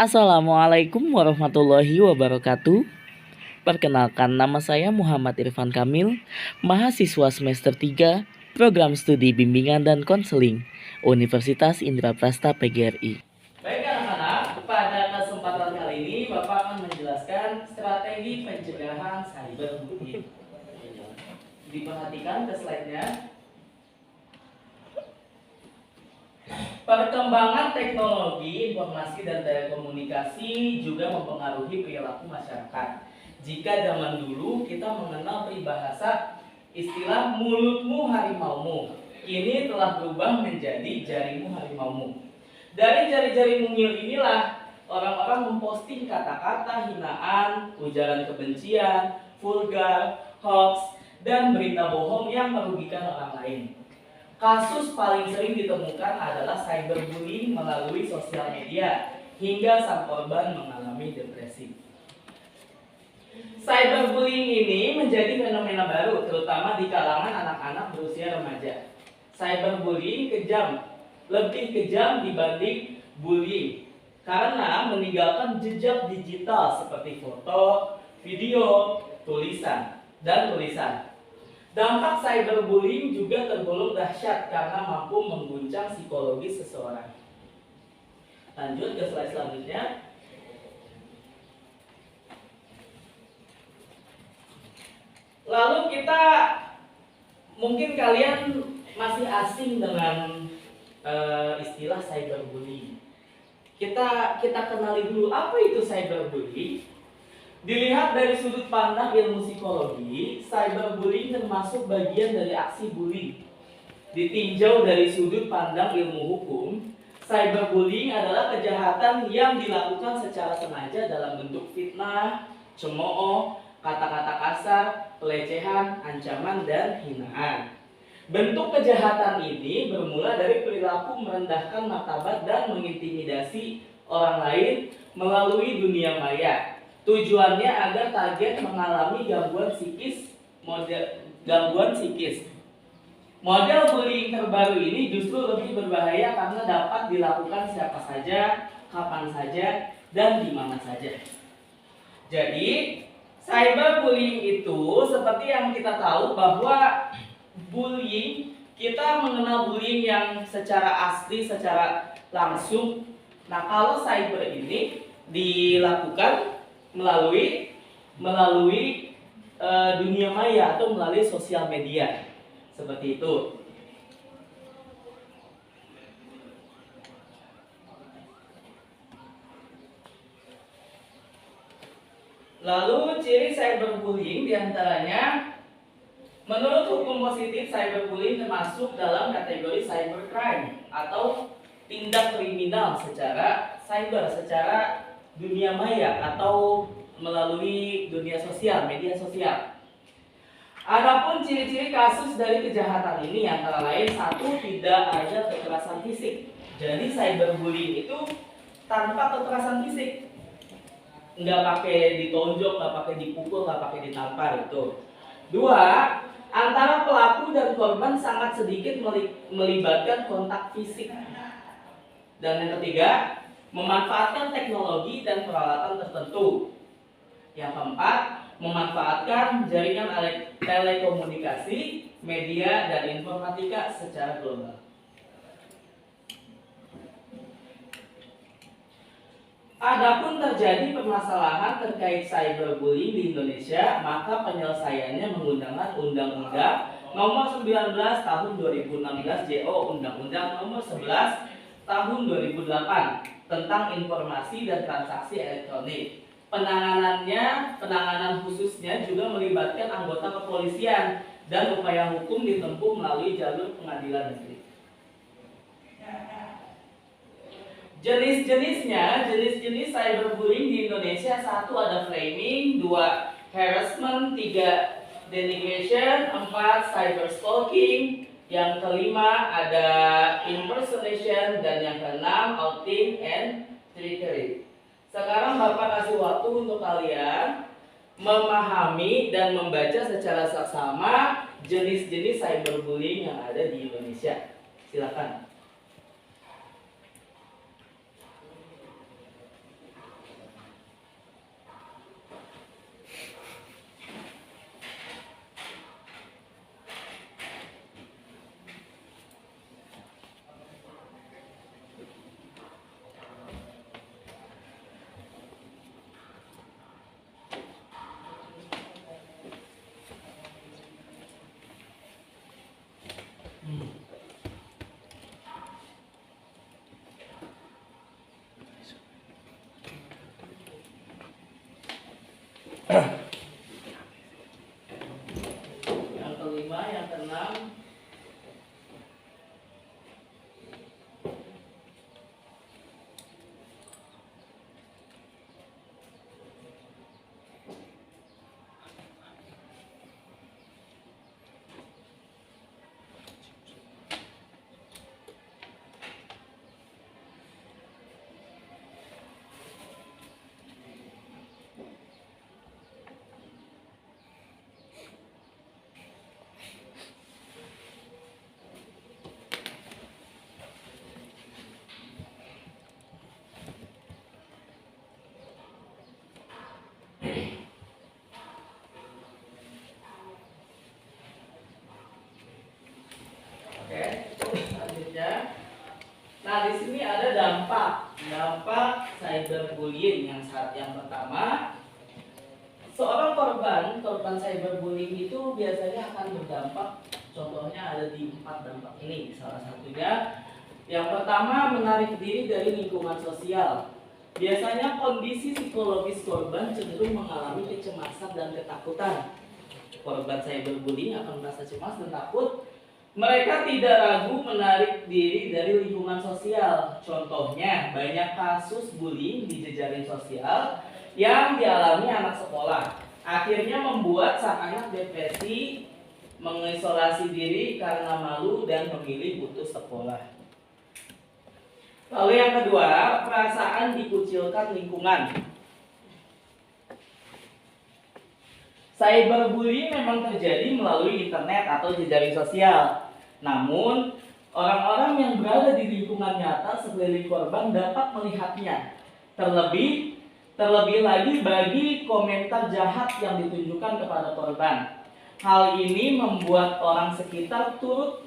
Assalamualaikum warahmatullahi wabarakatuh. Perkenalkan, nama saya Muhammad Irfan Kamil, mahasiswa semester 3, Program Studi Bimbingan dan Konseling, Universitas Indraprasta PGRI. Baik anak-anak, pada kesempatan kali ini Bapak akan menjelaskan strategi pencegahan cyberbullying. Diperhatikan ke slide-nya. Perkembangan teknologi informasi dan telekomunikasi juga mempengaruhi perilaku masyarakat. Jika zaman dulu kita mengenal peribahasa istilah mulutmu harimaumu, kini telah berubah menjadi jarimu harimaumu. Dari jari-jari mungil inilah orang-orang memposting kata-kata hinaan, ujaran kebencian, vulgar, hoax, dan berita bohong yang merugikan orang lain. Kasus paling sering ditemukan adalah cyberbullying melalui sosial media hingga sang korban mengalami depresi. Cyberbullying ini menjadi fenomena baru terutama di kalangan anak-anak berusia remaja. Cyberbullying kejam, lebih kejam dibanding bullying karena meninggalkan jejak digital seperti foto, video, tulisan. Dampak cyberbullying juga tergolong dahsyat karena mampu mengguncang psikologis seseorang. Lanjut ke slide selanjutnya. Lalu kita, mungkin kalian masih asing dengan istilah cyberbullying. Kita kenali dulu apa itu cyberbullying. Dilihat dari sudut pandang ilmu psikologi, cyberbullying termasuk bagian dari aksi bullying. Ditinjau dari sudut pandang ilmu hukum, cyberbullying adalah kejahatan yang dilakukan secara sengaja dalam bentuk fitnah, cemooh, kata-kata kasar, pelecehan, ancaman, dan hinaan. Bentuk kejahatan ini bermula dari perilaku merendahkan martabat dan mengintimidasi orang lain melalui dunia maya. Tujuannya agar target mengalami gangguan psikis. Model bullying terbaru ini justru lebih berbahaya karena dapat dilakukan siapa saja, kapan saja, dan di mana saja. Jadi, cyberbullying itu seperti yang kita tahu bahwa bullying, kita mengenal bullying yang secara asli, secara langsung. Nah, kalau cyber ini dilakukan melalui dunia maya atau melalui sosial media seperti itu. Lalu ciri cyberbullying diantaranya, menurut hukum positif cyberbullying termasuk dalam kategori cybercrime atau tindak kriminal secara cyber, secara dunia maya atau melalui dunia sosial, media sosial. Adapun ciri-ciri kasus dari kejahatan ini antara lain, satu, tidak ada kekerasan fisik. Jadi cyberbullying itu tanpa kekerasan fisik, nggak pakai ditonjok, nggak pakai dipukul, nggak pakai ditampar itu. Dua, antara pelaku dan korban sangat sedikit melibatkan kontak fisik. Dan yang ketiga, memanfaatkan teknologi dan peralatan tertentu. Yang keempat, memanfaatkan jaringan telekomunikasi, media, dan informatika secara global. Adapun terjadi permasalahan terkait cyberbullying di Indonesia, maka penyelesaiannya menggunakan Undang-Undang Nomor 19 Tahun 2016 JO Undang-Undang Nomor 11 Tahun 2008 tentang informasi dan transaksi elektronik. Penanganan khususnya juga melibatkan anggota kepolisian dan upaya hukum ditempuh melalui jalur pengadilan negeri. Jenis cyberbullying di Indonesia, satu ada framing, dua harassment, tiga denigration, empat cyberstalking, yang kelima ada impersonation, dan yang keenam outing and trickery. Sekarang Bapak kasih waktu untuk kalian memahami dan membaca secara saksama jenis-jenis cyberbullying yang ada di Indonesia. Silakan. Yang kelima, yang keenam. Oke, selanjutnya. Nah, di sini ada dampak cyberbullying. Yang pertama, seorang korban cyberbullying itu biasanya akan berdampak. Contohnya ada di 4 dampak ini. Salah satunya, yang pertama, menarik diri dari lingkungan sosial. Biasanya kondisi psikologis korban cenderung mengalami kecemasan dan ketakutan. Korban cyberbullying akan merasa cemas dan takut. Mereka tidak ragu menarik diri dari lingkungan sosial. Contohnya, banyak kasus bullying di jejaring sosial yang dialami anak sekolah. Akhirnya membuat sang anak depresi, mengisolasi diri karena malu dan memilih putus sekolah. Lalu yang kedua, perasaan dikucilkan lingkungan. Cyberbullying memang terjadi melalui internet atau jejaring sosial. Namun, orang-orang yang berada di lingkungan nyata sekeliling korban dapat melihatnya. Terlebih lagi bagi komentar jahat yang ditunjukkan kepada korban. Hal ini membuat orang sekitar turut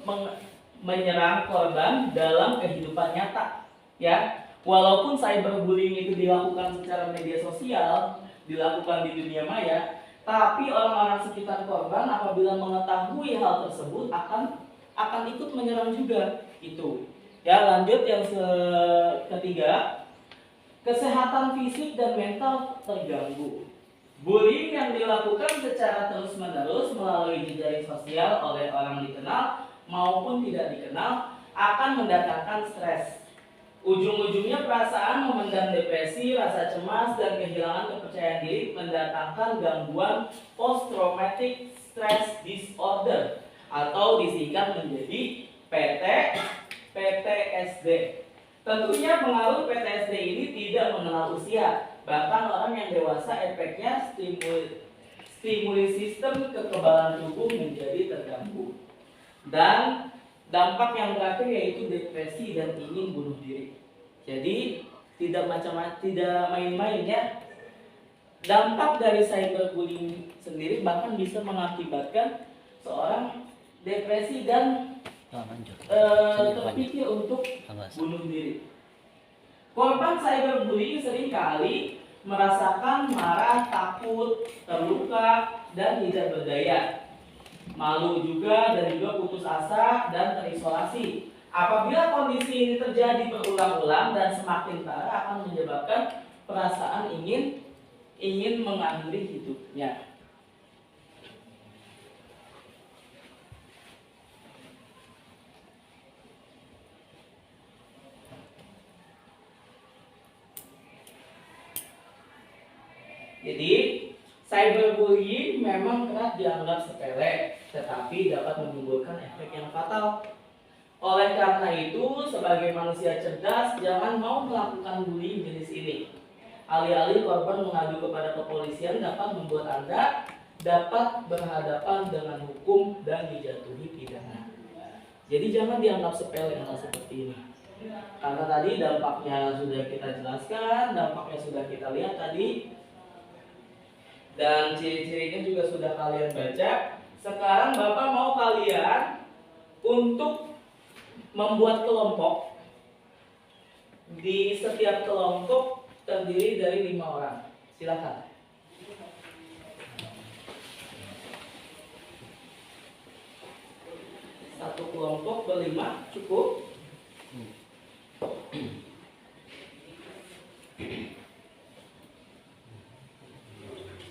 menyerang korban dalam kehidupan nyata. Ya, walaupun cyberbullying itu dilakukan secara media sosial, dilakukan di dunia maya, tapi orang-orang sekitar korban apabila mengetahui hal tersebut akan ikut menyerang juga itu. Ya, lanjut yang ketiga, kesehatan fisik dan mental terganggu. Bullying yang dilakukan secara terus-menerus melalui jejaring sosial oleh orang dikenal maupun tidak dikenal akan mendatangkan stres. Ujung-ujungnya perasaan memendam depresi, rasa cemas, dan kehilangan kepercayaan diri mendatangkan gangguan post-traumatic stress disorder atau disingkat menjadi PTSD. Tentunya pengaruh PTSD ini tidak mengenal usia. Bahkan orang yang dewasa efeknya stimuli sistem kekebalan tubuh menjadi terganggu. Dan dampak yang terakhir yaitu depresi dan ingin bunuh diri. Jadi tidak main-main ya. Dampak dari cyberbullying sendiri bahkan bisa mengakibatkan seorang depresi dan terpikir untuk bunuh diri. Korban cyberbullying seringkali merasakan marah, takut, terluka, dan tidak berdaya. Malu juga dan juga putus asa dan terisolasi. Apabila kondisi ini terjadi berulang-ulang dan semakin parah akan menyebabkan perasaan ingin mengakhiri hidupnya. Jadi cyberbullying memang kerap dianggap sepele, tetapi dapat menimbulkan efek yang fatal. Oleh karena itu, sebagai manusia cerdas, jangan mau melakukan bullying jenis ini. Alih-alih korban mengadu kepada kepolisian dapat membuat Anda dapat berhadapan dengan hukum dan dijatuhi pidana. Jadi jangan dianggap sepele hal seperti ini. Karena tadi dampaknya sudah kita jelaskan, dampaknya sudah kita lihat tadi. Dan ciri-cirinya juga sudah kalian baca. Sekarang Bapak mau kalian untuk membuat kelompok. Di setiap kelompok terdiri dari 5 orang. Silakan. Satu kelompok berlima cukup.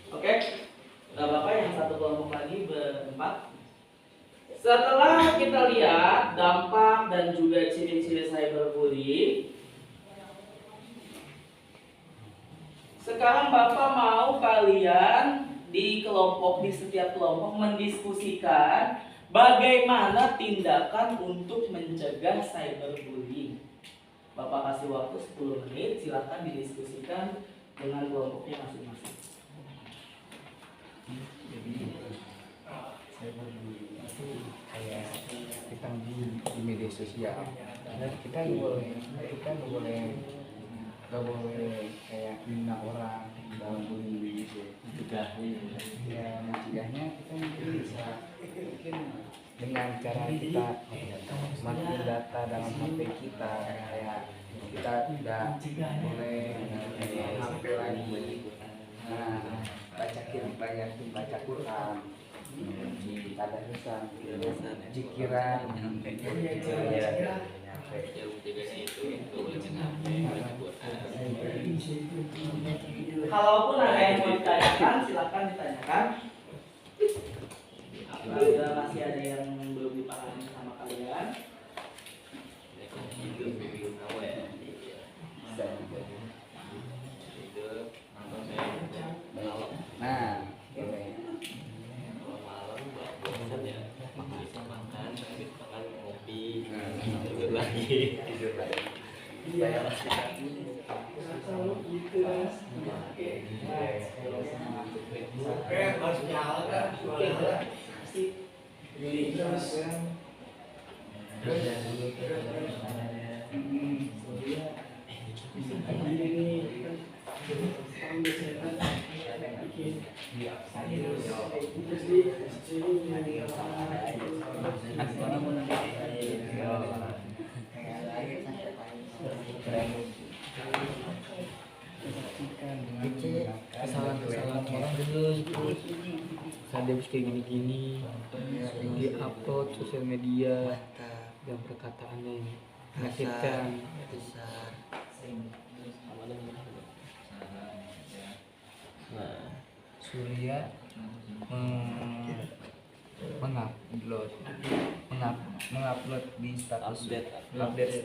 Oke. kelompok lagi berempat. Setelah kita lihat dampak dan juga ciri-ciri cyberbullying, sekarang Bapak mau kalian di setiap kelompok mendiskusikan bagaimana tindakan untuk mencegah cyberbullying. Bapak kasih waktu 10 menit, silakan didiskusikan dengan kelompoknya masing-masing. Jadi cyberbullying itu kayak kita di media sosial. Kita nggak boleh kayak hina orang dalam bullying gitu. Mencegahnya kita mungkin bisa dengan cara kita masuk data dalam HP kita, kayak kita tidak boleh HP lagi. Baca Quran, tadarusan, zikiran, Kalaupun ada yang mau ditanyakan, silakan ditanyakan. Apabila masih ada yang belum dipahami sama kalian, kesalahan orang dulu saya harus kayak gini di upload sosial media dan perkataannya yang menyakitkan. Surya mengupload di status, update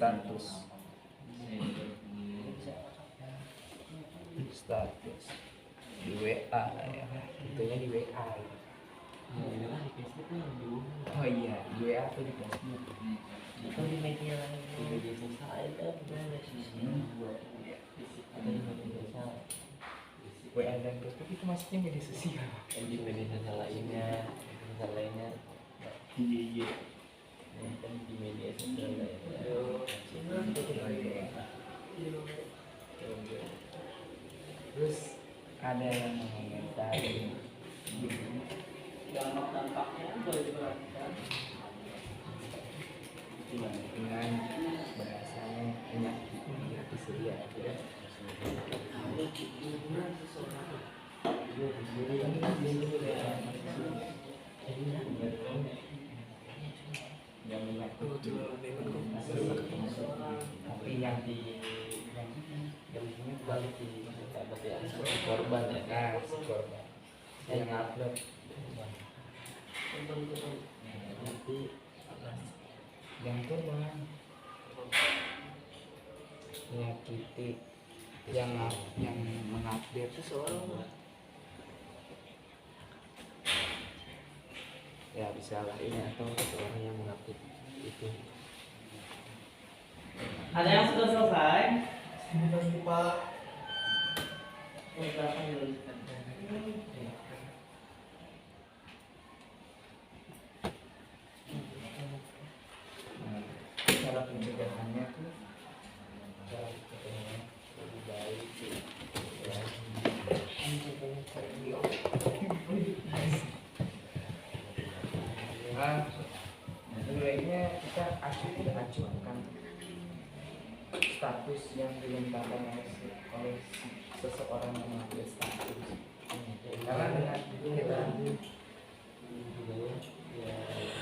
status di WA ya, tentunya di WA. Oh iya, di WA atau di Facebook? Itu di media sosial itu WA dan Facebook itu maksudnya media sosial. di media sosial lainnya, Iya. kan di media sosial lainnya. Terus ada yang mengomentari dampak-dampaknya boleh diperhatikan. dengan bahasanya penyakit hati Surya ya. Yang menyakiti tapi yang ini balik di Korban ya. nah, si korban yang upload Nanti yang korban menyakiti yang mengupdate seseorang ya bisa lah ini ini. atau seseorang yang mengupdate itu. Ada yang sudah selesai? Pak. Silakan dilanjutkan. Cara pencegahannya tuh cara pencegahannya lebih baik sebaiknya kita acukan status yang dilemparkan oleh seseorang yang mengambil status, karena dengan kita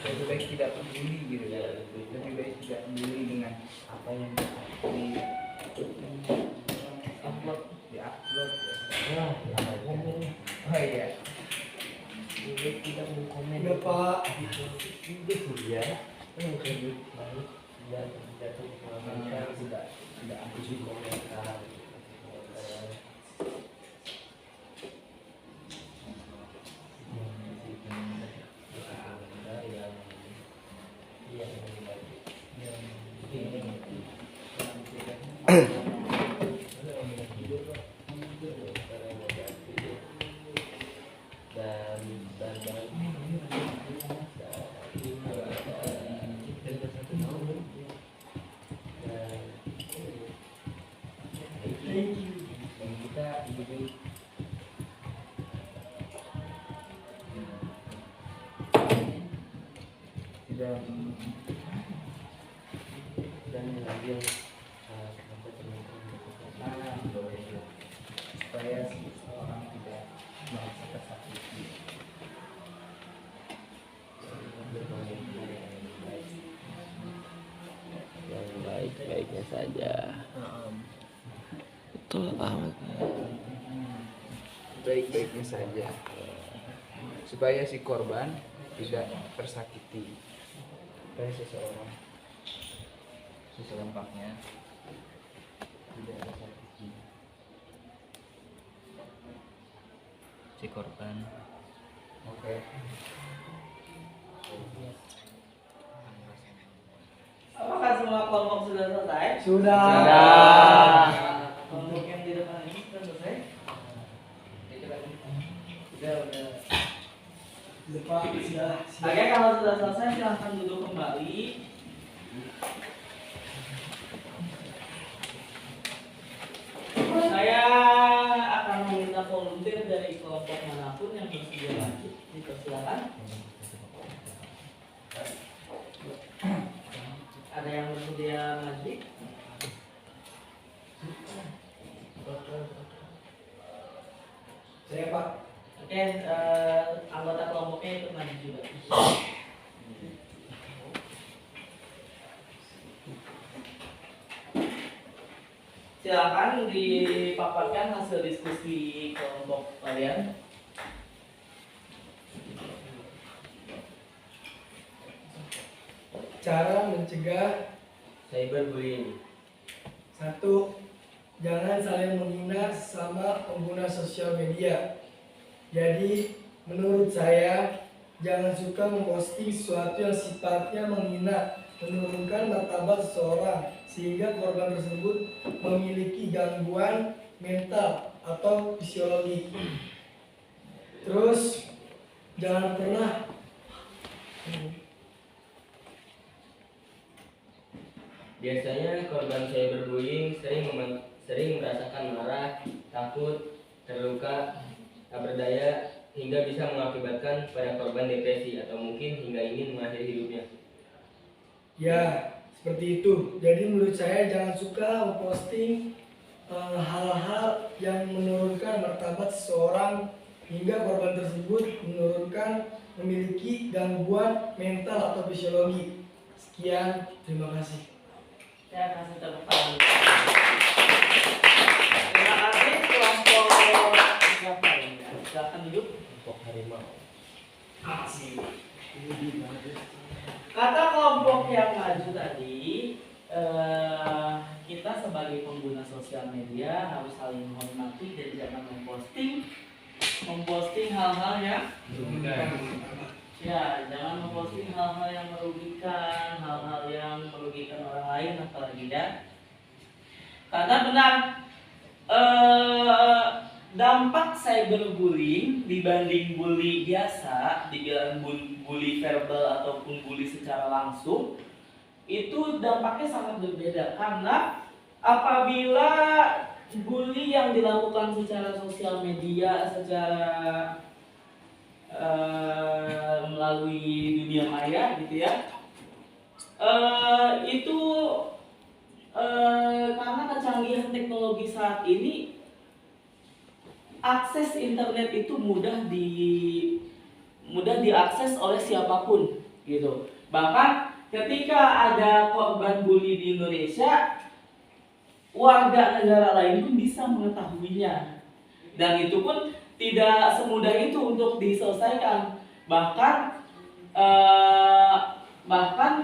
lebih baik tidak peduli gitu ya, lebih baik tidak peduli dengan apa yang di upload oh iya Dia tidak mau komen. Udah Pak. Itu dia. Baik. Dan jatuh mengamankan tidak aktif di komentar. Dan mengambil supaya seseorang tidak merasa tersakiti. yang baik-baiknya saja. Betul amat. Baik-baiknya saja, supaya si korban tidak tersakiti, supaya seseorang seselempaknya tidak tersakiti si korban. Oke. Apakah semua kelompok sudah selesai? Sudah. Kelompok yang di depan ini sudah selesai? Udah. Udah Pak, sudah. Oke, kalau sudah selesai silahkan duduk kembali. Saya akan meminta volunteer dari kelompok manapun yang bersedia maju. Dipersilakan. Ada yang bersedia maju? Saya Pak. Oke, anggota kelompoknya ikut maju juga. Silakan dipaparkan hasil diskusi kelompok kalian. Cara mencegah Cyberbullying. 1. Jangan saling menghina sama pengguna sosial media. Jadi, menurut saya, jangan suka memposting sesuatu yang sifatnya menghina, menurunkan martabat seseorang, sehingga korban tersebut memiliki gangguan mental atau fisiologi. Terus, jangan pernah Biasanya korban cyberbullying sering merasakan marah, takut, terluka, tak berdaya, hingga bisa mengakibatkan pada korban depresi atau mungkin hingga ingin mengakhiri hidupnya. ya seperti itu. Jadi menurut saya jangan suka memposting hal-hal yang menurunkan martabat seseorang hingga korban tersebut memiliki gangguan mental atau fisiologi. Sekian, terima kasih. Saya kasih tepuk tangan. Terima kasih kelompok siapa ini? Silakan duduk. Untuk harimau. Asik. Kata kelompok yang maju tadi, kita sebagai pengguna sosial media harus saling menghormati dan jangan memposting hal-hal yang jangan memposting hal-hal yang merugikan, hal-hal yang merugikan orang lain apalagi ya. Karena benar dampak cyberbullying dibanding bully biasa, dibilang bully verbal ataupun bully secara langsung, itu dampaknya sangat berbeda. Karena apabila bully yang dilakukan secara sosial media, secara melalui dunia maya gitu ya, itu karena kecanggihan teknologi saat ini, akses internet itu mudah diakses oleh siapapun gitu. Bahkan ketika ada korban bully di Indonesia, warga negara lain pun bisa mengetahuinya, dan itu pun tidak semudah itu untuk diselesaikan. Bahkan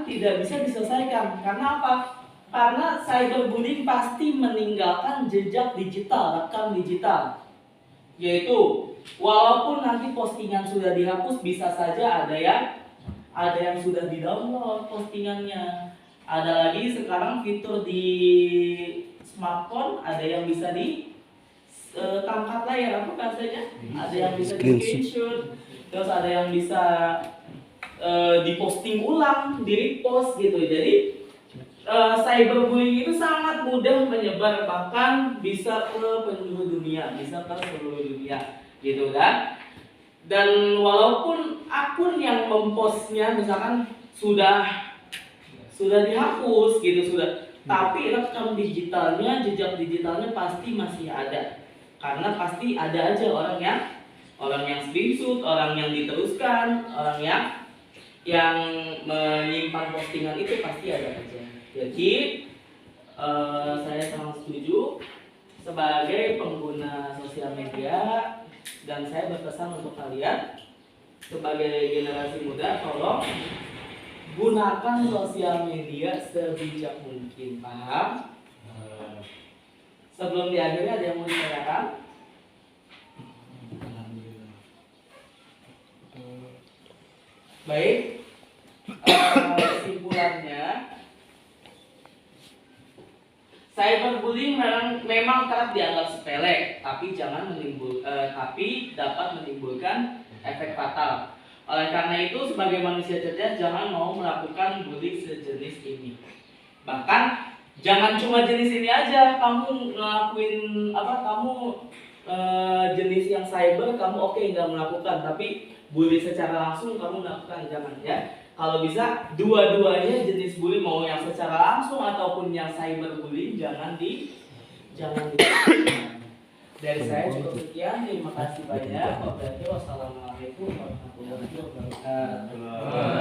tidak bisa diselesaikan. Karena apa? Karena cyberbullying pasti meninggalkan jejak digital, rekam digital. Yaitu walaupun nanti postingan sudah dihapus, bisa saja ada yang sudah di-download postingannya. Ada lagi sekarang fitur di smartphone, ada yang bisa tangkap layar, apa bahasanya? Ada yang bisa di screenshot, terus ada yang bisa diposting ulang, di repost gitu. Jadi cyberbullying itu sangat mudah menyebar, bahkan bisa ke penjuru dunia, bisa ke seluruh dunia, gitu kan? Dan walaupun akun yang mempostnya misalkan sudah dihapus gitu, tapi rekam digitalnya, jejak digitalnya pasti masih ada, karena pasti ada aja orang yang screenshot, orang yang diteruskan, orang yang menyimpan postingan itu pasti ada aja. Jadi saya sangat setuju sebagai pengguna sosial media, dan saya berpesan untuk kalian sebagai generasi muda, tolong gunakan sosial media sebijak mungkin, paham? Sebelum diakhiri ada yang mau ditanyakan? Baik, kesimpulannya, cyberbullying memang kerap dianggap sepele, tapi dapat menimbulkan efek fatal. Oleh karena itu, sebagai manusia cerdas, jangan mau melakukan bullying sejenis ini. Bahkan jangan cuma jenis ini aja, kamu ngelakuin jenis yang cyber, kamu nggak melakukan, tapi bully secara langsung kamu melakukan, jangan ya. Kalau bisa dua-duanya jenis bully, mau yang secara langsung ataupun yang cyberbullying, jangan di. Dari saya cukup sekian, terima kasih banyak. Wassalamualaikum warahmatullahi wabarakatuh.